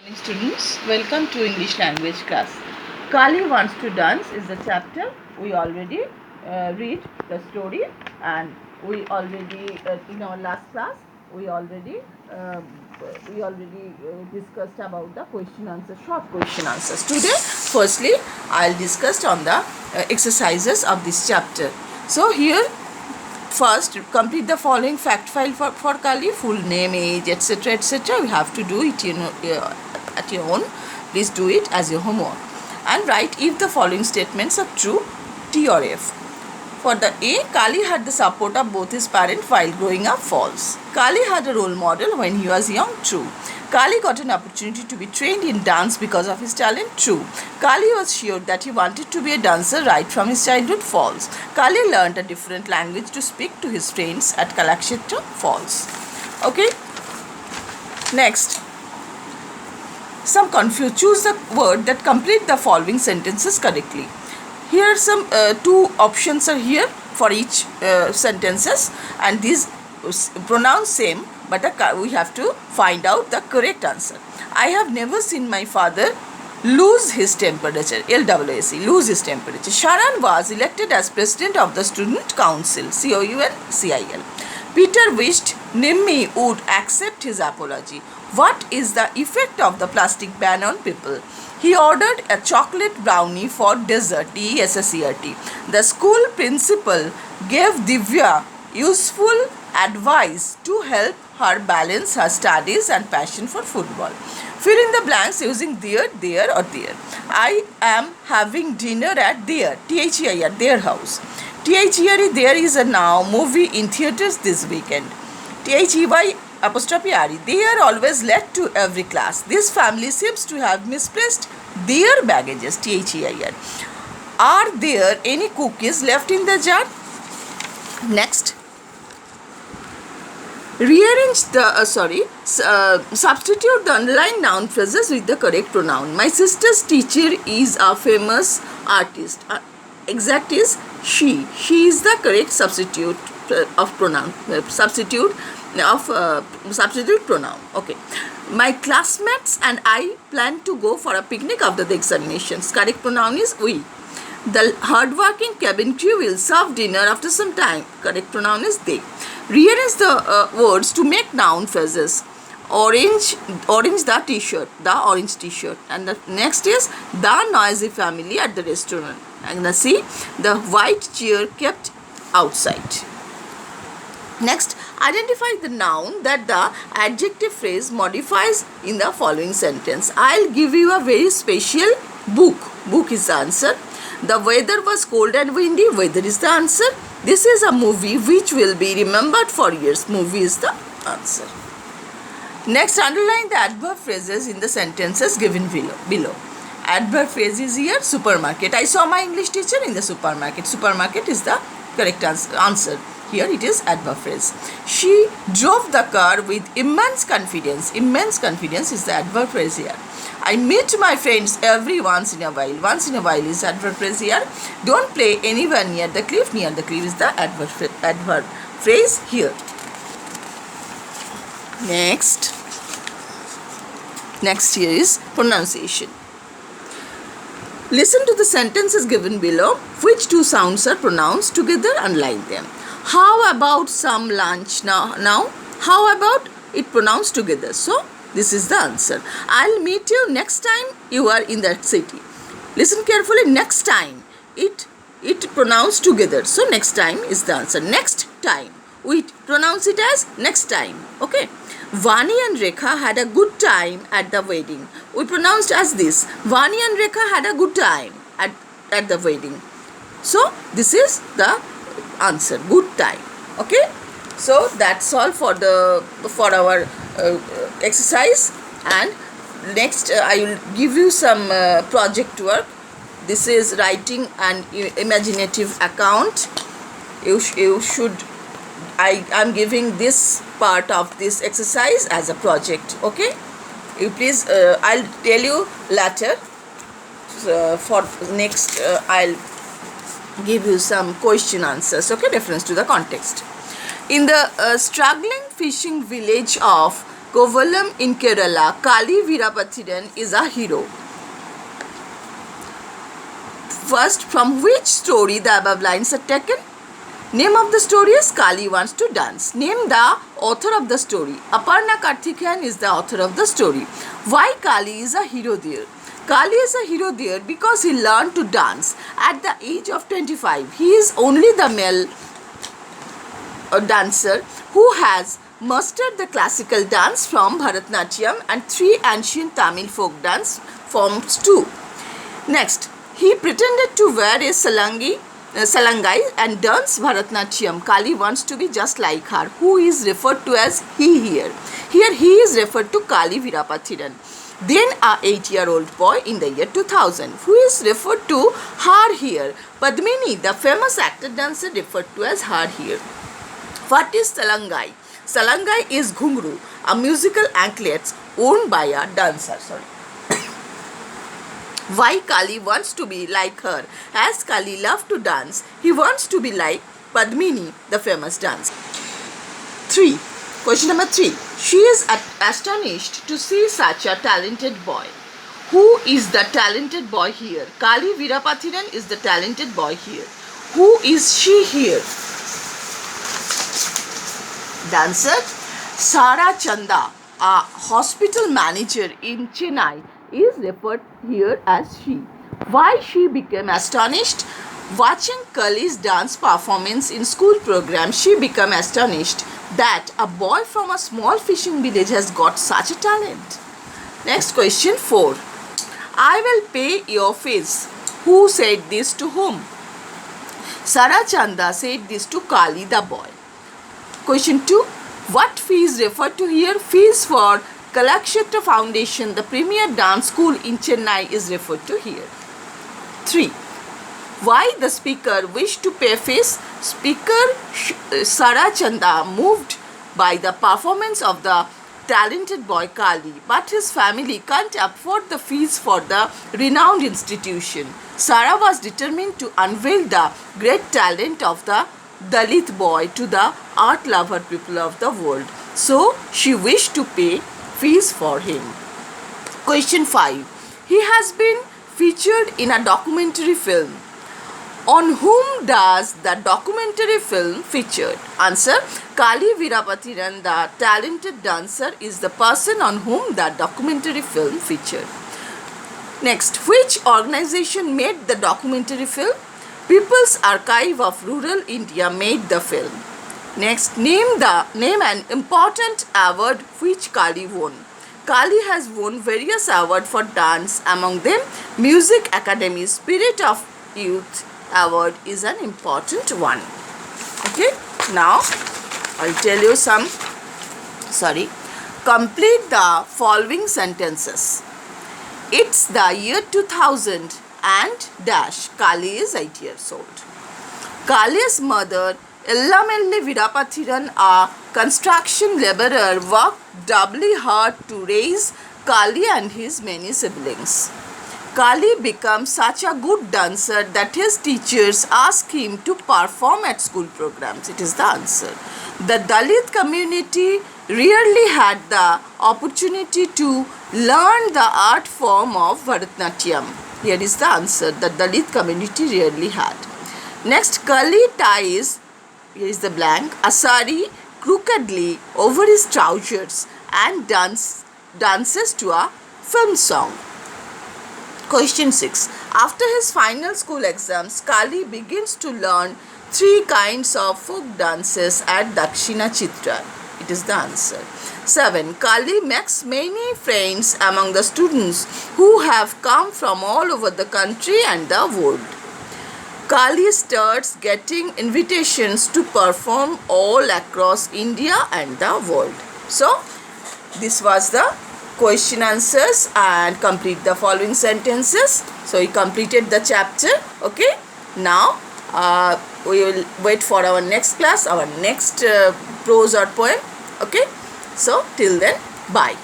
Morning students, welcome to English language class. Kali wants to dance is the chapter. We already read the story, and we already in our last class uh, we already discussed about the question answer, short question answers. Today, firstly, I'll discuss on the exercises of this chapter. So here, first, complete the following fact file for Kali, full name, age, etc. etc. You have to do it at your own. Please do it as your homework. And write if the following statements are true, T or F. For the A, Kali had the support of both his parents while growing up, false. Kali had a role model when he was young, true. Kali got an opportunity to be trained in dance because of his talent, true. Kali was sure that he wanted to be a dancer right from his childhood, false. Kali learned a different language to speak to his friends at Kalakshetra, false. Okay. Next, choose the word that complete the following sentences correctly. Here are some two options are here for each sentences, and these pronouns same, but we have to find out the correct answer. I have never seen my father lose his temperature, LWAC, lose his temperature. Sharan was elected as president of the student council, COUNCIL. Peter wished Nimmi would accept his apology. What is the effect of the plastic ban on people? He ordered a chocolate brownie for dessert, DESSERT. The school principal gave Divya useful advice to help her balance her studies and passion for football. Fill in the blanks using there, or there. I am having dinner at their, THEIR, their house. THERE, there is a now movie in theatres this weekend. THEY apostrophe RE. They are always late to every class. This family seems to have misplaced their baggages. THEIR. Are there any cookies left in the jar? Next. Rearrange the, substitute the underlined noun phrases with the correct pronoun. My sister's teacher is a famous artist. Exact is she. She is the correct substitute of pronoun. Substitute pronoun. Okay. My classmates and I plan to go for a picnic after the examinations. Correct pronoun is we. The hardworking cabin crew will serve dinner after some time. Correct pronoun is they. Rearrange the words to make noun phrases. Orange the t-shirt, the orange t-shirt. And the next is the noisy family at the restaurant. And the C, the white chair kept outside. Next, identify the noun that the adjective phrase modifies in the following sentence. I'll give you a very special book. Book is the answer. The weather was cold and windy. Weather is the answer. This is a movie which will be remembered for years. Movie is the answer. Next, underline the adverb phrases in the sentences given below. Adverb phrase is here, supermarket. I saw my English teacher in the supermarket. Supermarket is the correct answer. Here it is adverb phrase. She drove the car with immense confidence. Immense confidence is the adverb phrase here. I meet my friends every once in a while. Once in a while is adverb phrase here. Don't play anywhere near the cliff. Near the cliff is the adverb phrase here. Next here is pronunciation. Listen to the sentences given below. Which two sounds are pronounced together? Underline them. How about some lunch now? How about it pronounced together? So, this is the answer. I'll meet you next time you are in that city. Listen carefully. Next time. It pronounced together. So, next time is the answer. Next time. We pronounce it as next time. Okay. Vani and Rekha had a good time at the wedding. We pronounced as this. Vani and Rekha had a good time at the wedding. So, this is the answer. Good time. Okay. So, that's all for our exercise. And next, I will give you some project work. This is writing an imaginative account. You should. I am giving this part of this exercise as a project. Okay, you please. I'll tell you later. For next, I'll give you some question answers. Okay, reference to the context. In the struggling fishing village of Kovalam in Kerala, Kali Veerapathiran is a hero. First, from which story the above lines are taken? Name of the story is Kali Wants to Dance. Name the author of the story. Aparna Karthikeyan is the author of the story. Why Kali is a hero there? Kali is a hero there because he learned to dance at the age of 25. He is only the male dancer who has mastered the classical dance from Bharatnatyam and 3 ancient Tamil folk dance forms too. Next, he pretended to wear a salangai and dance Bharatnatyam. Kali wants to be just like her, who is referred to as he here. Here he is referred to Kali Veerapathiran. Then a 8-year-old boy in the year 2000, who is referred to her here. Padmini, the famous actor dancer, referred to as her here. What is salangai? Salangai is ghungru, a musical anklet worn by a dancer. Why Kali wants to be like her? As Kali loves to dance, he wants to be like Padmini, the famous dancer. 3. Question number 3. She is astonished to see such a talented boy. Who is the talented boy here? Kali Veerapathiran is the talented boy here. Who is she here? Dancer Sara Chanda, a hospital manager in Chennai, is referred here as she. Why she became astonished? Watching Kali's dance performance in school program, she became astonished that a boy from a small fishing village has got such a talent. Next question 4. I will pay your fees. Who said this to whom? Sara Chanda said this to Kali the boy. Question 2. What fee is referred to here? Fees for Kalakshetra Foundation, the premier dance school in Chennai, is referred to here. 3. Why the speaker wished to pay fees? Speaker Sara Chanda moved by the performance of the talented boy Kali, but his family can't afford the fees for the renowned institution. Sara was determined to unveil the great talent of the Dalit boy to the art lover people of the world. So she wished to pay fees for him. Question 5. He has been featured in a documentary film. On whom does the documentary film feature? Answer. Kali Veerapathiran, the talented dancer, is the person on whom the documentary film featured. Next, which organization made the documentary film? People's Archive of Rural India made the film. Next, name an important award which Kali won. Kali has won various awards for dance, among them Music Academy Spirit of Youth Award is an important one. Okay, now I'll tell you complete the following sentences. It's the year 2000 and dash. Kali is 8 years old. Kali's mother, Ellamelli Veerapathiran, a construction laborer, worked doubly hard to raise Kali and his many siblings. Kali becomes such a good dancer that his teachers ask him to perform at school programs. It is the answer. The Dalit community rarely had the opportunity to learn the art form of Bharatnatyam. Here is the answer. The Dalit community rarely had. Next, Kali ties, here is the blank, a sari crookedly over his trousers and dances to a film song. Question 6. After his final school exams, Kali begins to learn 3 kinds of folk dances at Dakshina Chitra. It is the answer. 7. Kali makes many friends among the students who have come from all over the country and the world. Kali starts getting invitations to perform all across India and the world. So, this was the question answers and complete the following sentences. So, we completed the chapter. Okay. Now, we will wait for our next class, our next prose or poem. Okay. So, till then, bye.